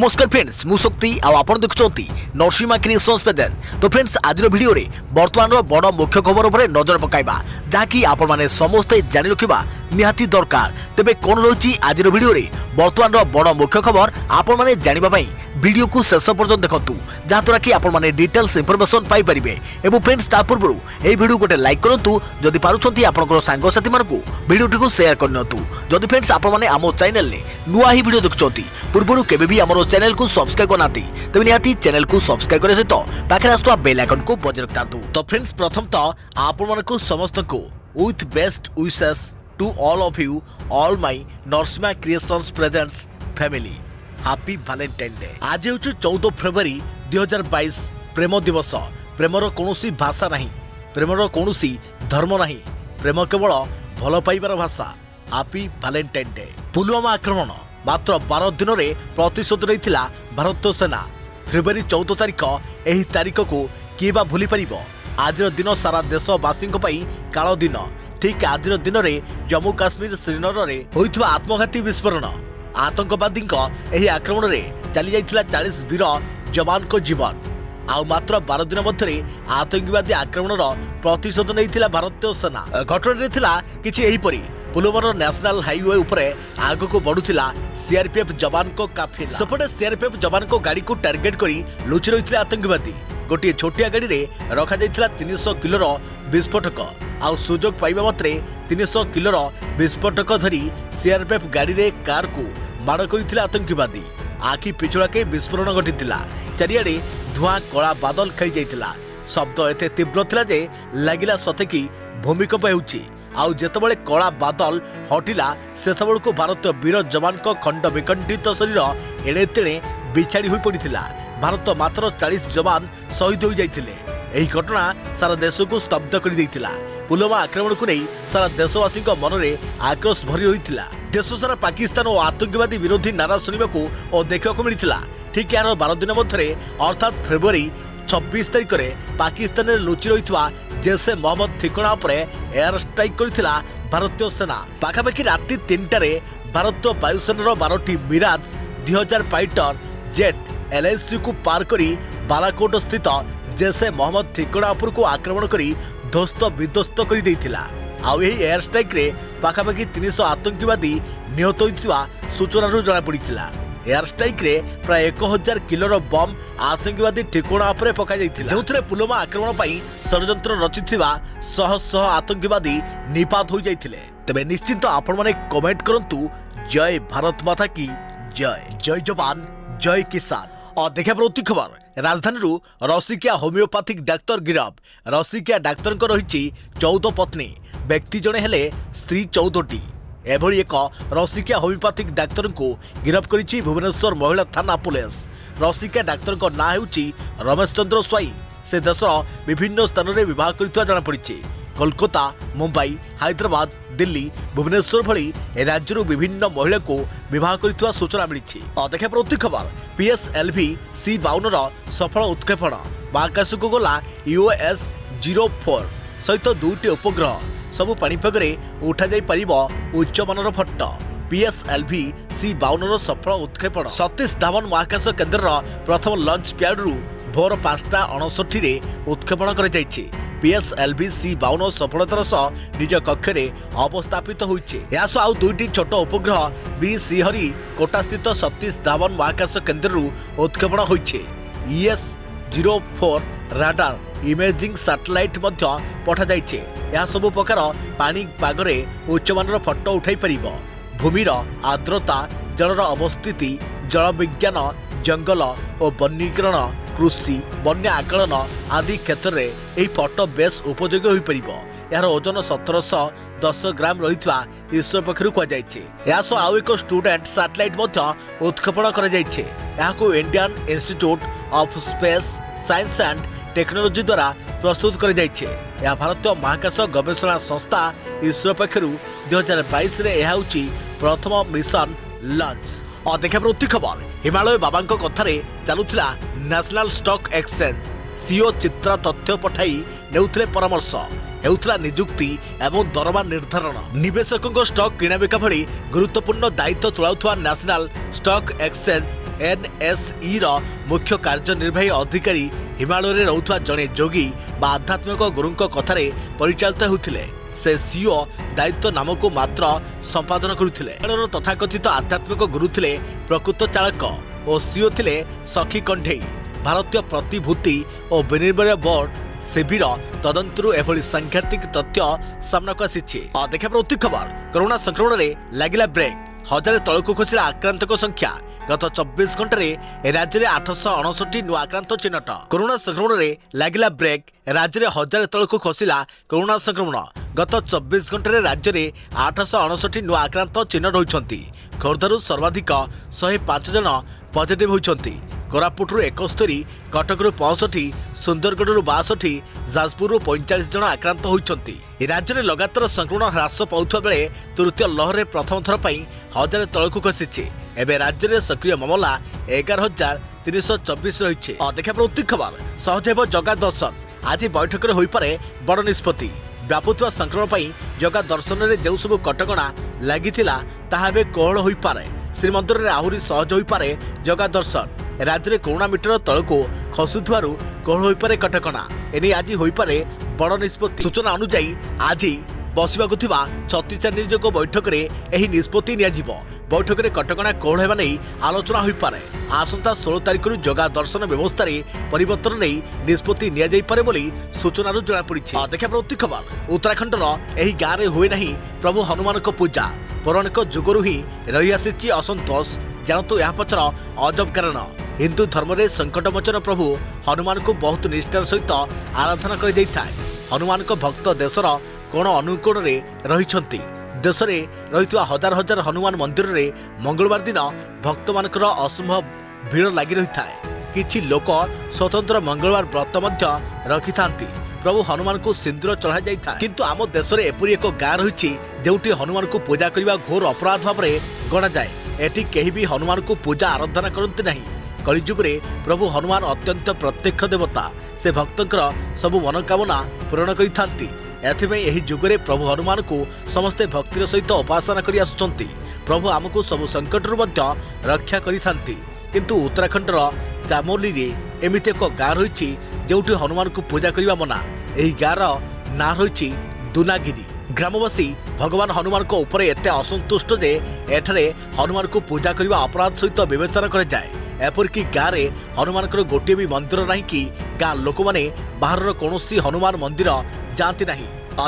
नमस्कार फ्रेंड्स मु शक्ति आपण देखुंती नरसिम्हा क्रिएशंस प्रेजेंट। तो फ्रेंड्स आज वीडियो रे वर्तमान बड़ मुख्य खबर उपर नजर पकाइबा जहाँकि आपण माने समस्ते जानि रखिबा निहाती दरकार। तेबे कोन रही आज वीडियो रे वर्तमान बड़ मुख्य खबर आपण माने जानिबा पई वीडियो को शेष पर्यंत देखंतु जहाँद्वारा कि आपण माने डिटेल्स इंफॉर्मेशन पाई परिबे। एवं फ्रेंड्स ता पूर्व ए वीडियो गोटे लाइक करंतु जदि पारुछंती आपनकर सांग साथी मानकु वीडियो को शेयर करनतु। जदि फ्रेंड्स आपण माने आमो चैनल ले नुआ ही वीडियो देखुछंती पूर्व केबे भी हमरो चैनल को सब्सक्राइब करनाती तबे निहाती चैनल को सब्सक्राइब करे सहित पाखे आस्तुवा बेल आइकन को बजाय रखतांतु। तो फ्रेंड्स प्रथम तो आपण मानकु समस्त को with best wishes to all of you all my Narasimha creations presents family happy valentine day. आज हूँ 14 फेब्रुआरी 2022 प्रेम दिवस। प्रेमर कौनसी भाषा नहीं, प्रेमर कौनसी धर्म नहीं, प्रेम केवल भल पाइबार भाषा। Happy valentine day. पुलवामा आक्रमण मात्र 12 दिन में प्रतिशोध नहीं भारतीय सेना। फेब्रुआरी 14 तारिख यही तारिख को किए बा भूली पारिब। आज दिन सारा देशवासी काल दिन। ठीक आज दिन में जम्मू काश्मीर श्रीनगर में होइथिबा आत्मघाती विस्फोरण आतंकवादी आक्रमण में चली जाइथिला 40 वीर जवान को जीवन। आउ मात्र 12 दिन मध्य आतंकवादी आक्रमण प्रतिशोध नहीं भारतीय सेना। घटना थिला किछि एहिपरि पुलवामा नेशनल हाईवे उपरे आग को बढ़ुला सीआरपीएफ जवान को काफिला। सेपटे सीआरपीएफ जवान को गाड़ी को टार्गेट करी लुचि रही आतंकवादी। गोटे छोटिया गाड़ी रे रखा जाइथिला 300 किलोर विस्फोटक। आउ सुजोग पाइबा मात्रे 300 किलोर विस्फोटक धरी सीआरपीएफ गाड़ी रे कार को माड़ करथिला आतंकवादी। आखि पिछुड़ाके विस्फोरण घटिथिला। चारियाडे धुआं कला बादल खाई जाइथिला। शब्द एते तीव्र थिला जे लागिला सते कि भूमिकंप हेउछि। आउ जेतबेले कला बादल हटिला सेतबेलको भारतीय वीर जवान को खंड विखंडित शरीर एणे तेणे बिछाड़ी होई पड़िथिला। भारत मात्र 40 जवान शहीद हो जाइथिले। एही घटना सारा देश को स्तब्ध कर देइथिला। पुलवामा आक्रमण को नहीं सारा देशवासी मन में आक्रोश भरी होइथिला। देश सारा पाकिस्तान और आतंकवादी विरोधी नारा शुणा और देखा मिलता। ठीक यार 12 दिन मध्य अर्थात फेब्रुआरी 26 तारिख में पाकिस्तान में लुचि रही जैसे मोहम्मद ठिकाना पर एयर स्ट्राइक करथिला भारतीय सेना। पाखापाखि राति 3टारे भारतीय वायुसेनार 12टी मिराज 2000 फाइटर जेट एलआईसी को पार करी बालाकोट स्थित जैसे मोहम्मद ठिकाना को आक्रमण करी ध्वस्त विध्वस्त कर देइथिला। आउ एही एयर स्ट्राइक रे पाखापाखि 300 आतंकवादी निहत होइथिबा सूचना जना पड़िथिला। एयर स्ट्राइक रे प्राय 1000 किलोर बम आतंकवादी ठिकाना पर पका जाइथिला। जोथरे पुलवामा आक्रमण पई षडयंत्र रचिथिबा शह शह आतंकवादी निपात हो जाइथिले। तबे निश्चित आपण माने कमेंट करंतु जय भारत माता की जय। जय जवान जय किसान। और देखा प्रति खबर राजधानी रसिकिया होमियोपैथिक डाक्तर गिरफ। रसिकिया डाक्तर रही 14 पत्नी, व्यक्ति जड़े हेले स्त्री 14टी। एभली एक रसिकिया होमियोपैथिक डाक्तर को गिरफ करिछि भुवनेश्वर महिला थाना पुलिस। रसिकिया डाक्तर ना हेउछि रमेश चंद्र स्वाई। से देशर विभिन्न स्थान में विवाह करथिबा जଣା पड़िछि। कोलकाता, मुंबई, हैदराबाद, दिल्ली, भुवनेश्वर भली राज्य विभिन्न महिला को विवाह करथिबा सूचना मिली। देखा प्रति खबर PSLV C-52 सफल उत्क्षेपण। महाकाश को गला US-04 सहित 2टी उपग्रह सबु पाणीपागे उठा जाई परिबो उच्च मानर फटो। PSLV C-52 सफल उत्क्षेपण सतीश धावन महाकाश केन्द्र प्रथम लॉन्च पैड रु भोर 5:59 उत्क्षेपण कर जाइछि। PSLV C-52 सफलतार सह निज कक्ष में अवस्थापित होइछि। यासो आउ 2टी छोट उपग्रह बी श्रीहरि कोटा स्थित सतीश धावन महाकाश केन्द्र उत्क्षेपण होइछि। ES-04 राडार इमेजिंग सैटेलाइट मध्य पठा जाइछि। यह सब प्रकार पानी पागरे उच्चमानर फटो उठाई परिबो। भूमिर आर्द्रता, जलर अवस्थिति, जल विज्ञान, जंगल और वनीकरण, कृषि, बन्या आकलन आदि क्षेत्र में यह फटो बेस उपयोगी हो परिबो। यार ओजन 1710 ग्राम रहितवा इसरो पक्षरु कह जाइछि। यासो आउ एक स्टूडेंट सैटेलाइट मध्य उत्क्षेपण कर जाइछि। याको Indian institute of space science and technology द्वारा प्रस्तुत कर जाइछि। यह भारतीय महाकाश गवेषणा संस्था इसरो पक्षरु 2022 रे यह होछि प्रथम मिशन लॉन्च। और देखा प्रति खबर हिमालय बाबा कथारे चलुला national stock exchange. CEO Chitra तथ्य पठाई नेउथले परामर्श हेउथला नियुक्ति एवं दरमा निर्धारण। निवेशकों स्टॉक किणाबिका भली गुरुत्वपूर्ण दायित्व तुलाउथवा नेशनल स्टॉक एक्सचेंज एनएसई रो मुख्य कार्यनिर्वाही अधिकारी हिमालय रे रहुथवा जणे जोगी बा आध्यात्मिक गुरुंक कथारे परिचालित होउथिले। से सीओ दायित्व नामक मात्र संपादन करुथिले। हिमालयर तथाकथित आध्यात्मिक गुरु थिले प्रकृत चालक और सीओ थिले सखी कंठेई। भारतीय प्रतिभूति और विनिमय बोर्ड सेबीर तदंतरु एभली सांघातिक तथ्य सामना को आसी। देखा प्रति खबर कोरोना संक्रमण में लगिला ब्रेक। हजार तलक खसिला आक्रांतक संख्या। गत 24 घंटे राज्य में 859 नुआ आक्रांत चिन्हट। कोरोना संक्रमण में लगिला ब्रेक। राज्य में हजार तलक खसिला कोरोना संक्रमण। गत 24 घंटे राज्य में 859 नुआ आक्रांत चिन्हट होती। खोर्धारू सर्वाधिक 105 जन पॉजिटिव होती। कोरापुटू 71, कटकरू 65, सुंदरगढ़ 62, जाजपुर 45 जन आक्रांत होती। राज्य में लगातार संक्रमण ह्रास पाउथुवा बेले तृतीय लहर प्रथम थर पर हजार तलक खसी। एवं राज्य में सक्रिय मामला 11,324 रही। देखा प्रति खबर सहज जगा दर्शन। आज बैठक में होइपारे बड़ निष्पत्ति। व्यापुवा संक्रमण पर जगा दर्शन में जो सब कटकणा लगी ताहा कोहल होइपारे। श्रीमंदिर में आहरी सहज होइपारे जगा दर्शन। राज्य में कोरोना मीटर तलक खसुवर कोहल होइपारे कटकणा। एने आज होइपारे बड़ निष्पत्ति। सूचना अनुसार आज बसवाक 36 नियोजक बैठक में यह निष्पत्ति नियाजिबो। बैठक में कटकणा कोहल होगा नहीं आलोचना होइपारे। आसंता 16 तारिख जगा दर्शन व्यवस्था परिवर्तन नहीं निष्पत्ति नियाजाइपारे बोली सूचना जनापड़ी। देखा प्रति खबर उत्तराखंडर यही गाँव में हुए नहीं प्रभु हनुमान को पूजा। पौराणिक जुगरू ही रही आसी असंतोष। जानतु यह पचर अजब कारण। हिंदू धर्म में संकटमोचन प्रभु हनुमान को बहुत निष्ठार सहित आराधना कर जाइथाय। हनुमान को भक्त देशर कोण अनुकोण में रही। देश में रही हजार हजार हनुमान मंदिर में मंगलवार दिन भक्त मानकर असंभव भीड़ लगी रही है। किछि लोक स्वतंत्र मंगलवार व्रत रखि थांती। प्रभु हनुमान को सिंदूर चढ़ा जाइथा। किंतु आम देश में एपरी एक गाँ रही जोटी हनुमान को पूजा करने घोर अपराध भाव में गणा जाए। एटी कहीं भी हनुमान को पूजा आराधना करते नहीं। कलिजुग रे प्रभु हनुमान अत्यंत प्रत्यक्ष देवता। से भक्तंकर सबु मनोकामना पूरण करिथांती। एथिପାଇଁ ଏହି ଯୁଗରେ ପ୍ରଭୁ ହନୁମାନଙ୍କୁ ସମସ୍ତେ ଭକ୍ତିର ସହିତ ଉପାସନା କରି ଆସୁଛନ୍ତି। ପ୍ରଭୁ ଆମକୁ ସବୁ ସଂକଟରୁ ମଧ୍ୟ ରକ୍ଷା କରିଥାନ୍ତି। କିନ୍ତୁ ଉତ୍ତରାଖଣ୍ଡର ଚାମୋଲିରେ ଏମିତି ଏକ ଗାଁ ରହିଛି ଯେଉଁଠି ହନୁମାନଙ୍କୁ ପୂଜା କରିବା ମନା। ଏହି ଗାଁର ନାଁ ରହିଛି ଦୁନାଗିରି। ଗ୍ରାମବାସୀ ଭଗବାନ ହନୁମାନଙ୍କ ଉପରେ ଏତେ ଅସନ୍ତୁଷ୍ଟ ଯେ ଏଠାରେ ହନୁମାନଙ୍କୁ ପୂଜା କରିବା ଅପରାଧ ସହିତ ବିବେଚନା କରାଯାଏ। एपरिकी गाँव में हनुमान गोटे भी मंदिर ना कि गाँ लोक मैंने बाहर कौन हनुमान मंदिर जाती ना।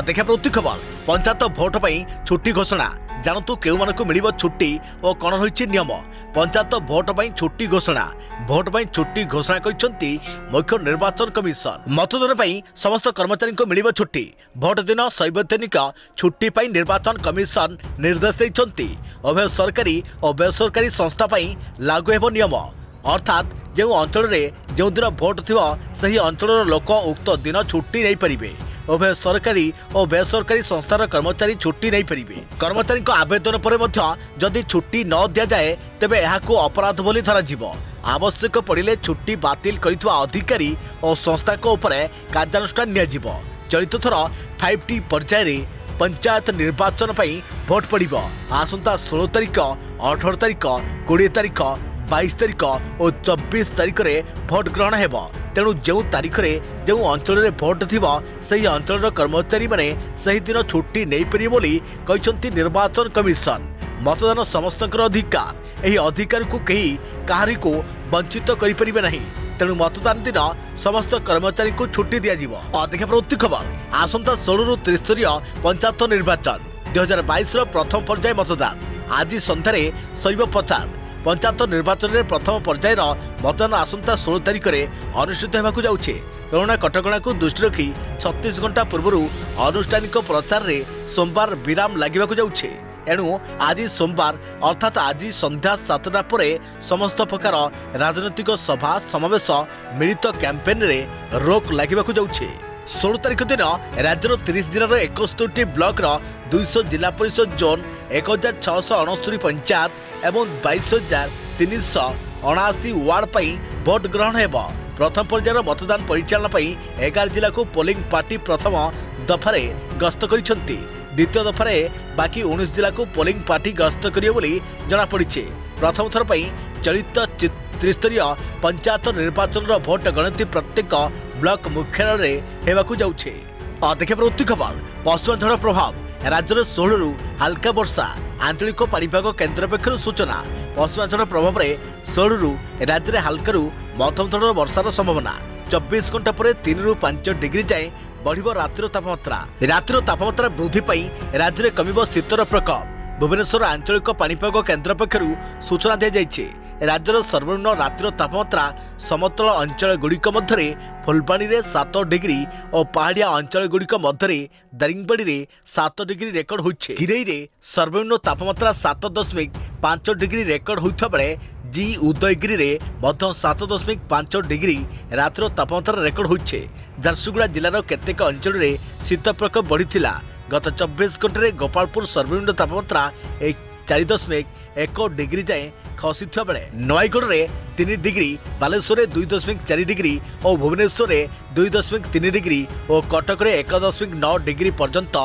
देखा प्रति खबर पंचायत भोट पर छुट्टी घोषणा। जानतु केउ मानकु मिलिबो छुट्टी और कौन रही नियम। पंचायत भोट पर छुट्टी घोषणा। भोट पर छुट्टी घोषणा करछंती मुख्य निर्वाचन कमिशन। मतदान पर समस्त कर्मचारी को मिलिबो छुट्टी। भोट दिन संवैधानिक छुट्टी पर निर्वाचन कमिशन निर्देश देइछंती। उभय सरकारी और बेसरकारी संस्था पर लागू हेबो नियम। अर्थात जो अंचल में जो दिन भोट थी सही अंचल लोक उक्त दिन छुट्टी नहीं पारे। उभय सरकारी और बेसरकारी संस्थार कर्मचारी छुट्टी नहीं पारे। कर्मचारी आवेदन पर जदि छुट्टी न दि जाए तेबे यहाको अपराध बोली धराजिब। आवश्यक पड़िले छुट्टी बातिल करिथवा अधिकारी और संस्था उपरे कार्यानुष्ठान नियाजिब। चलित थर 5टी पर्याय पंचायत निर्वाचन पर भोट पड़िब। आसंता 16 तारिख 18 तारिख 20 तारिख 22 तारिख और 24 तारिख में भोट ग्रहण हेब। तेणु जो तारिख में जो अंचल में भोट थी सही अंचल कर्मचारी माने सही दिन छुट्टी नहीं पारे बोली कहते निर्वाचन कमिशन। मतदान समस्तकर अधिकार। यही अधिकार को कहीं कहारी को वंचित करें नहीं। तेणु मतदान दिन समस्त कर्मचारी को छुट्टी दिज्व। देखा प्रति खबर आसंता 16 रु 30 पंचायत निर्वाचन 2022 प्रथम पर्याय मतदान आज सन्धारे शैव प्रचार। पंचायत निर्वाचन में प्रथम पर्यायर मतदान आसंता 16 तारिख में अनुष्ठित होगाकू जाउछे। कोरोना कटकणा को दृष्टि रखी 36 घंटा पूर्व आनुष्ठानिक प्रचार में सोमवार विराम लगे जाउछे। एणु आज सोमवार अर्थात आज संध्या 7टा पर समस्त प्रकार राजनैतिक सभा समावेश मिलित कैंपेन रे रोक लगे जाउछे। 16 तारिख दिन राज्यर 30 जिलार 71 ब्लॉक 200 जिला परिषद जोन 1669 पंचायत एवं 22,379 वार्ड पर भोट ग्रहण हेब। प्रथम पर्यायर मतदान परिचालन 11 जिला को पोलिंग पार्टी प्रथम दफारे गस्त करिसेंती। द्वितीय दफारे बाकी 19 जिला को पोलिंग पार्टी गस्त करिवे बोली जनापड़ी। प्रथम थर पर चलित त्रिस्तरीय पंचायत निर्वाचन भोट गणति प्रत्येक ब्लॉक मुख्यालय हेबाकू जाउछे। देखिए परवर्ती खबर पश्चिम झड़ प्रभाव राज्य में 16 रु हल्का वर्षा आंचलिक पाणीपाग केन्द्र पक्षर सूचना। पश्चिम झड़ प्रभाव में 16 रु राज्य में हल्का रु मध्यम धरण वर्षार संभावना। 24 घंटा पर 3 रु 5 डिग्री जाए बढ़िबो रातिर तापमात्रा वृद्धि पाई राज्य में कमिबो शीतर प्रकोप। भुवनेश्वर आंचलिक पाणीपाग केन्द्र पक्षर सूचना दी जाइए। राज्यर सर्वनिम्न रातिर तापमात्रा समतल अंचल गुड़िक मध्य फुलबाणी में 7 डिग्री और पहाड़िया अंचल गुड़िक मध्य दारिंगबाड़ी में 7 डिग्री रेकर्ड होइछे। गिरई में सर्वनिम्न तापमात्रा 7.5 डिग्री रेकर्ड होइथा बेले जी उदयगिरी में 7.5 डिग्री रातिर तापमात्रा रेकर्ड होइछे। झारसुगुड़ा जिलार केतेक अंचल में शीत प्रकोप बढ़िथिला। गत 24 घंटे गोपालपुर सर्वनिम्न तापमात्रा 4.1 डिग्री जाए खसीथिबा बेले नयगढ़ में 3 डिग्री, बालेश्वर में 2.4 डिग्री और भुवनेश्वर में 2.3 डिग्री और कटक में 1.9 डिग्री पर्यंत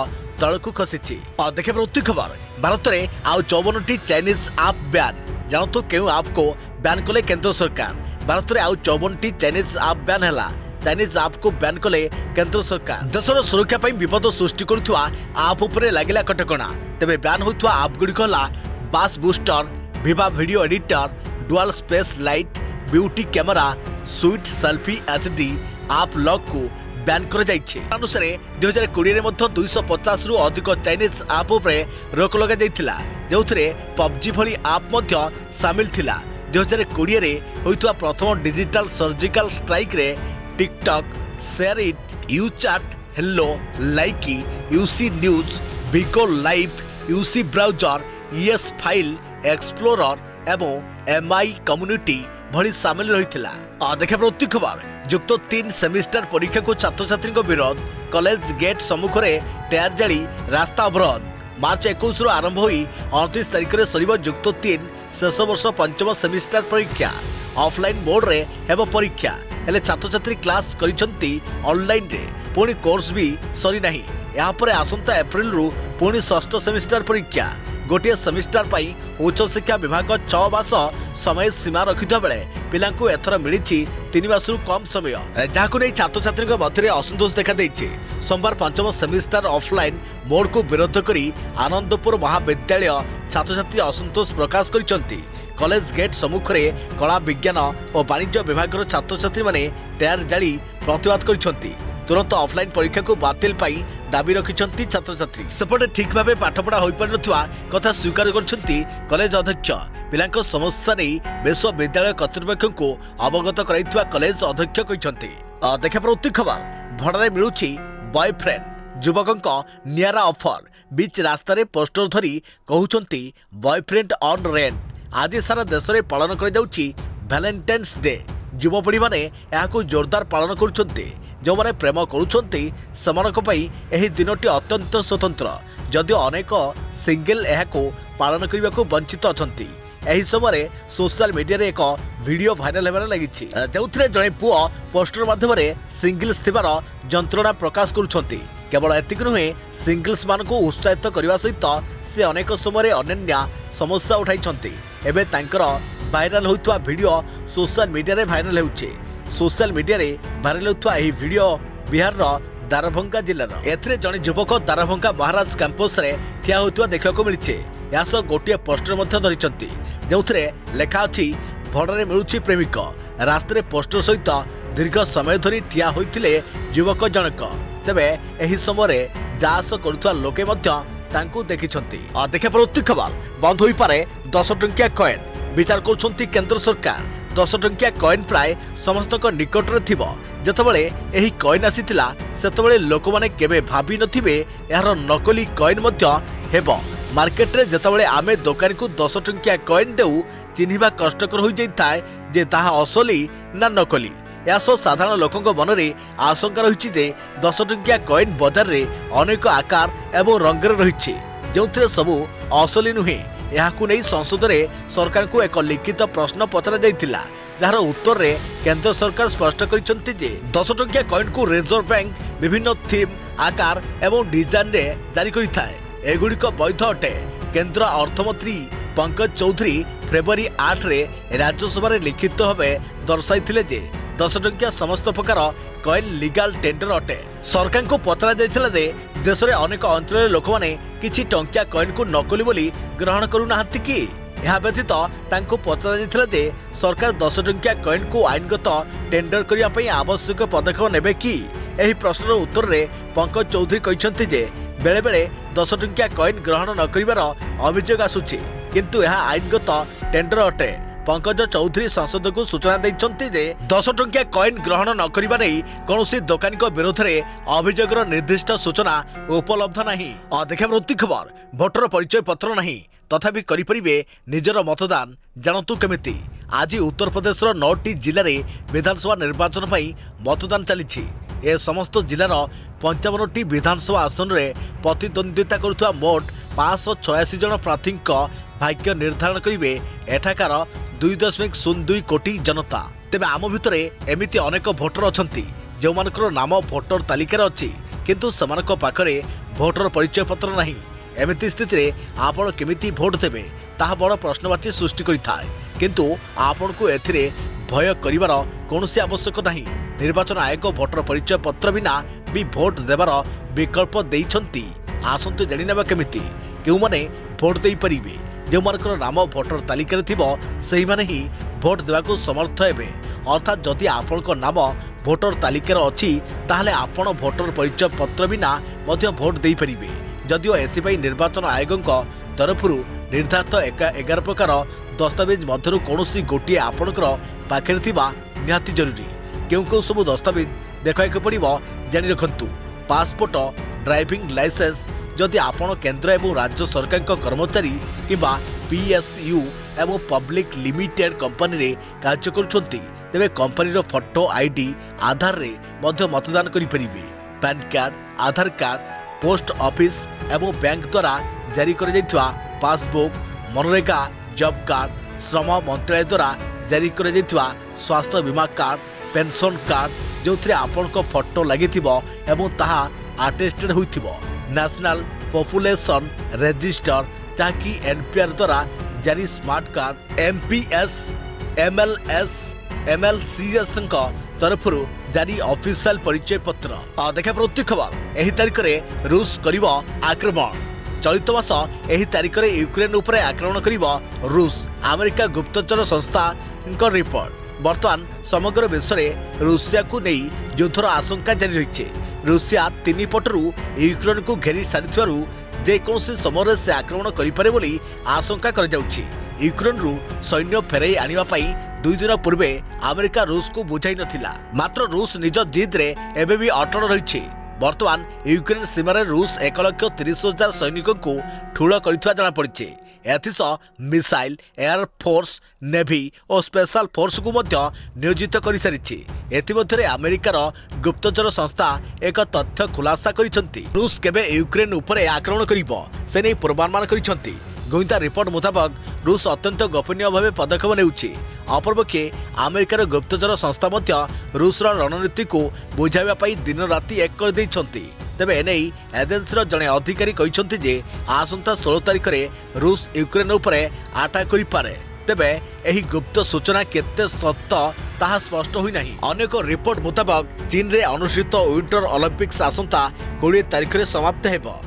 तलकू खसी। देखिए प्रति खबर भारत में आउ 54टी चाइनीज आप बैन। जानतु क्यों आप को बैन कले केंद्र सरकार। भारत में आउ 54टी चाइनीज आप बैन है। चाइनीज आप को बैन कले केंद्र सरकार। देशर सुरक्षा पर विपद सृष्टि करुवा आप उपरे लागिला कटकणा। तेबे बैन होइथवा आप गुड़िक होला बास बूस्टर, विवा video editor, dual space light, beauty camera, sweet selfie HD आप लॉक को बैन कर जाइछे। अनुसार 2020 रे मध्य 250 रु अधिक चाइनीज आप उपरे रोक लगा जाइथिला, जोथरे पबजी भली आप मध्य शामिल थिला। 2020 रे होइथवा प्रथम डिजिटल सर्जिकल स्ट्राइक रे TikTok, share it, you chat, Hello, Likee, UC news, Bigo live, UC browser, ES file, explorer एवं एमआई कम्युनिटी भली शामिल रहिथिला। देखिए प्रति खबर युक्त 3 सेमिस्टर परीक्षा को छात्र छात्री विरोध। कॉलेज गेट सम्मुख में टायर जाली रास्ता अवरोध। मार्च 21 रु आरंभ होई 29 तारिख में सरिबो युक्त 3 शेष वर्ष पंचम सेमिस्टर परीक्षा। ऑफलाइन मोड रे हेबो परीक्षा हेले छात्र छात्री क्लास करिसंती ऑनलाइन रे। पुणी कोर्स भी सरी नाही। यहाँ पर आसंता एप्रिल रु पुणी षष्ठ सेमिस्टर परीक्षा। गोटे सेमिस्टर पाई उच्च शिक्षा विभाग 6 मास समय सीमा रखिथा बेले पिलांकु एथर मिली 3 मास कम समय, जहां नहीं छात्र छात्री मध्य असंतोष देखा देइछे। सोमवार पंचम सेमिस्टर ऑफलाइन मोड को विरोध करी आनंदपुर महाविद्यालय छात्र छात्री असंतोष प्रकाश करिसंती। कॉलेज गेट सम्मुख में कला विज्ञान और वाणिज्य विभाग छात्र छात्री माने टायर जाली प्रतिवाद करिसंती। तुरंत ऑफलाइन परीक्षा को बातिल पाई दाबी रखिछंती छात्र छात्री। सेपटे ठीक भावे पाठपढ़ा होई पारि नथिबा कथा स्वीकार करछंती कॉलेज अध्यक्ष। पिलांको समस्या नहीं विश्वविद्यालय कर्तृपक्ष को अवगत कराइथिबा कॉलेज अध्यक्ष कहिसंती। देखा प्रति खबर भड़ारे मिलुछि बॉयफ्रेंड। युवकंक नियारा ऑफर। बीच रास्ता रे पोस्टर धरी कहउछंती बॉयफ्रेंड ऑन रेंट। आज सारा देश में पालन कर वैलेंटाइन्स डे। युवपीढ़ी माने यहाको जोरदार पालन करुछंती। जो माने प्रेम करुछंती सेमानक पई एही दिनटी अत्यंत स्वतंत्र। जदियो अनेक सिंगल यहाको पालन करने को वंचित अछंती। एही समय सोशल मीडिया रे एक वीडियो भाइराल हेबार लागिछि, जोथिरे जणे पुओ पोस्टर माध्यम सिंगल्स थिबार जंत्रणा प्रकाश करुछंती। केवल एतिक नुहे सिंगल्स मानकु उत्साहित करने सहित से अनेक समय अनन्य समस्या उठाई। एबे तांकर भाइराल होइतवा वीडियो सोशल मीडिया रे भाइराल हेउछे। सोशल मीडिया रे भाइराल होइतवा एही वीडियो बिहार रो दारभंगा जिल्लार। एथिरे जणे युवक दारभंगा महाराज कैंपस रे ठिया होइतवा देखिବାକୁ मिलिछे। यासो गोटिए पोस्टर मध्य धरिचंती, जोथिरे लेखा अछि भड़ारे मिलुछि प्रेमिक। रास्तारे पोस्टर सहित दीर्घ समय धरी ठिया होइतिले युवक जनक। तेबे एही समय जास करुवा लोके मध्य तांकू देखिछंती। देखा प्रति खबर बंद होई पारे 10 टंकिया कॉइन। विचार करुछंती केंद्र सरकार। 10 टंकिया कॉइन प्राय समस्त निकट रे थिबो। जेतबेले एही कॉइन आसीतिला सेतबेले लोक माने केबे भाबी नथिबे यार नकली कॉइन मध्य हेबो। मार्केट रे जेतबेले आमे दुकानी को 10 टंकिया कॉइन देउ चिन्हिबा कष्टकर होई जाइताय जे ताहा असली ना नकली। यासो साधारण लोकंक मनरे आशंका रहिछि जे 10 टंकिया कॉइन बाजार रे अनेक आकार एवं रंगर रहिछि, जोंथरे सबु असली नुहे। याकु नै संसद रे सरकार को एक लिखित प्रश्न पचरा जाइतिला, जार उत्तर रे केंद्र सरकार स्पष्ट करिसंती जे 10 टंकिया कॉइन को रिजर्व बैंक विभिन्न थीम, आकार एवं डिजाइन रे जारी करिथाय। एगुड़िक वैध अटे। केंद्र अर्थमंत्री पंकज चौधरी फेब्रुआरी 8 रे राज्यसभा लिखित भावे दर्शाई जे 10 टंकिया समस्त प्रकार कॉइन लीगल टेंडर अटे। सरकार को पचरा जाइथिला जे देश में अनेक अंचल लोक मैंने किछि टंकिया कॉइन को नकली बोली ग्रहण करूनाहांती कि। यह व्यतीत तांको पचरा जाइथिला जे सरकार 10 टंकिया कॉइन को आईनगत टेंडर करिया पई आवश्यक पदक्षेप नेबे कि। एही प्रश्नर उत्तर रे पंकज चौधरी कहिसंती जे बेले बेले 10 टंकिया कॉइन ग्रहण न करिवार अभियोग आसुछि किंतु यह आईनगत टेंडर अटे। पंकज चौधरी संसद को सूचना देइछंती जे 10 टंकिया कॉइन ग्रहण न करिबा नै कोनोसी दुकानी विरोध में अभियोगर निर्दिष्ट सूचना उपलब्ध नहीं। देखा खबर भोटर परिचय पत्र नहीं तथापि करिपरिबे निजर मतदान जानतु केमिति। आज उत्तर प्रदेश 9टी जिले में विधानसभा निर्वाचन पई मतदान चली। ए समस्त जिलार 55टी विधानसभा आसन में प्रतिद्वंदिता करुवा मोट 586 जन प्रार्थी भाग्य निर्धारण करेंगे एठाकार 2.02 कोटी जनता। तेबे आम भितर एमिति अनेक भोटर अछंती जो मानकर नाम भोटर तालिकार अच्छी किंतु समानक पाखरे भोटर परिचय पत्र नहीं। एमिति स्थिति रे आपण केमिति भोट देबे ताहा बड़ प्रश्नवाची सृष्टि करिथाय किंतु आपण को एथिरे भय करिवार कोनोसी आवश्यक नहीं। निर्वाचन आयोग भोटर परिचय पत्र बिना भी भोट देवार विकल्प देइछंती। आसंतु जानिनेबा केमिति केउ माने भोट देई परिबे। जो मानकर नाम भोटर तालिकार थिबो सेहि माने ही भोट देवाको समर्थ हेबे। अर्थात जदि आपणको नाम भोटर तालिकार अछि ताहले आपण भोटर परिचय पत्र बिना मध्य भोट देई परिबे। जदिओ एथिपाई निर्वाचन आयोग तरफरु निर्धारित 11 प्रकार दस्तावेज मध्यरु कोनोसी गोटे आपणकर पाखरे थिबा निहाती जरूरी। केउ सब दस्तावेज देखाइक पड़िबो जानि रखंतु। पासपोर्ट, ड्राइविंग लाइसेंस जदि आपण केंद्र एवं राज्य सरकार कर्मचारी किंबा PSU एवं पब्लिक लिमिटेड कंपनी रे कार्य करुछंती तेबे कंपनी रो फोटो आईडी आधार रे मध्य मतदान करि परिबे। पैन कार्ड, आधार कार्ड, पोस्ट ऑफिस एवं बैंक द्वारा जारी कर जाइतवा पासबुक, मनरेगा जॉब कार्ड, श्रम मंत्रालय द्वारा जारी कर जाइतवा स्वास्थ्य बीमा कार्ड, पेंशन कार्ड जो आपण को फोटो लगी एवं ताहा अटेस्टेड होइथिबो। नेशनल पॉपुलेशन रजिस्टर जहाँकि NPR द्वारा जारी smart card, MPS, MLS, MLCS तरफरु जारी ऑफिशियल परिचय पत्र। देखा प्रति खबर एही तारिख में रूस करिबो आक्रमण। चलित मास एही तारिख में यूक्रेन उपरे आक्रमण करिबो रूस। अमेरिका गुप्तचर संस्था रिपोर्ट। वर्तमान समग्र विश्व में रूसिया को नहीं युद्धर आशंका जारी रही। रूसिया 3 पटरू यूक्रेन को घेरी सारी जेकोसी समय से आक्रमण करिपारे बोली आशंका कर जाउछि। यूक्रेन रु सैन्य फेराई आनिबा पई 2 दिन पूर्वे अमेरिका रूस को बुझाई नथिला। मात्र रूस निज जिद रे एबे भी अटल रहिछि। वर्तमान यूक्रेन सीमार रूस 1,30,000 सैनिकों को ठूल करिथवा जଣା पड़िछि। एथिस मिसाइल, एयर फोर्स, नेवी और स्पेशल फोर्स को मध्य नियोजित कर सारी। एथिमध्यरे अमेरिकार गुप्तचर संस्था एक तथ्य खुलासा करिसंती। रूस केबे यूक्रेन उपरे आक्रमण करिबो से नै पूर्वानुमान करिसंती। गोइंदा रिपोर्ट मुताबक रूस अत्यंत गोपनीय भाव पदक्षेप नेउछि। अपरपक्षे अमेरिकार गुप्तचर संस्था मध्य रूसर रणनीति को बुझाइबा पई दिन राति एक कर दैछंती। तेबे एने एजेंसीर जड़े अधिकारी कहिसंती जे आसंता 16 तारिख रे रूस यूक्रेन उपरे अटैक करि पारे। तेबे एही गुप्त सूचना केते सत्य ताहा स्पष्ट होई नाही। अनेक रिपोर्ट मुताबक चीन रे अनुष्ठित विंटर ओलंपिक्स आसंता 20 तारिख रे समाप्त हेबो।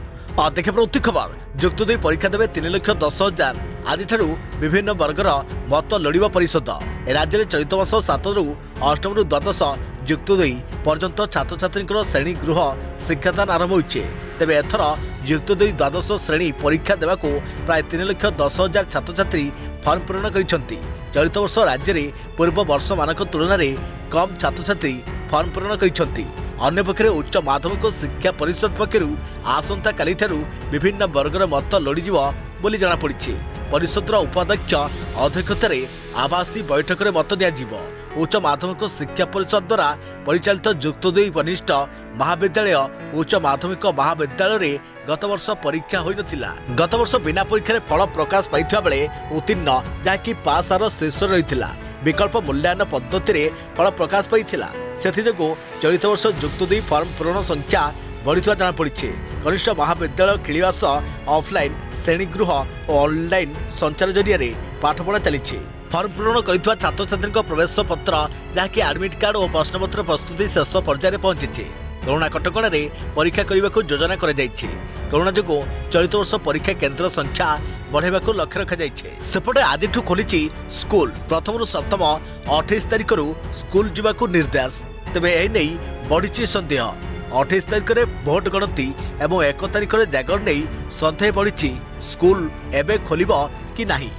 देखा प्रति खबर युक्त 2 परीक्षा देवे 3,10,000। आज विभिन्न वर्गर मत लोड़ा परिषद। राज्य में चलित मास 7 रु 8 रु 12 युक्त 2 पर्यंत छात्र छात्री श्रेणी गृह शिक्षादान आरंभ होइछे। तेबे एथर युक्त 2 द्वादश श्रेणी परीक्षा देवाको प्राय 3,10,000 छात्र छात्री फॉर्म पूरण करिसंती। चलित वर्ष राज्य में पूर्व वर्ष मानक तुलन में कम छात्र छात्री फॉर्म पूरण करिसंती। अन्य पक्षे उच्च माध्यमिक शिक्षा परिषद पक्षर आसंता काली विभिन्न वर्गर मत लोड़ी बोली जଣା पड़ी। परिषदर उपाध्यक्ष अध्यक्षतार आभासी बैठक में मत दिया। उच्च माध्यमिक शिक्षा परिषद द्वारा परिचालित युक्त 2 कनिष्ठ महाविद्यालय उच्च माध्यमिक महाविद्यालय गत वर्ष परीक्षा होई नथिला। गत वर्ष बिना परीक्षा फल प्रकाश पाइथिबा बेले उत्तीर्ण जहाँकि पास आर शीर्ष रही विकल्प मूल्यांकन पद्धति रे फल प्रकाश पाइथिला। सेथिजोगु चलित वर्ष युक्त 2 फॉर्म पूरण संख्या बढ़िया जଣା पड़ी। कनिष्ठ महाविद्यालय खिलिवास ऑफलाइन श्रेणीगृह और ऑनलाइन संचार जरिया पाठपढ़ा चली फर्म पूरण कर छात्र छात्री प्रवेश पत्र जहाँकि आडमिट कार्ड और प्रश्नपत्र प्रस्तुति शेष पर्यायर पहुंची। कोरोना कटकणा परीक्षा करने को योजना कोरोना जो चलित वर्ष परीक्षा केन्द्र संख्या बढ़ावा लक्ष्य रखा सेपटे आज खोली स्कूल प्रथम सप्तम 28 तारिख स्कूल जावाक निर्देश। तेबे एने बढ़ी सन्देह 28 तारिख में भोट गणति और 1 तारिख जागर नहीं सन्देह बढ़ी स्कूल एवं खोल कि नहीं।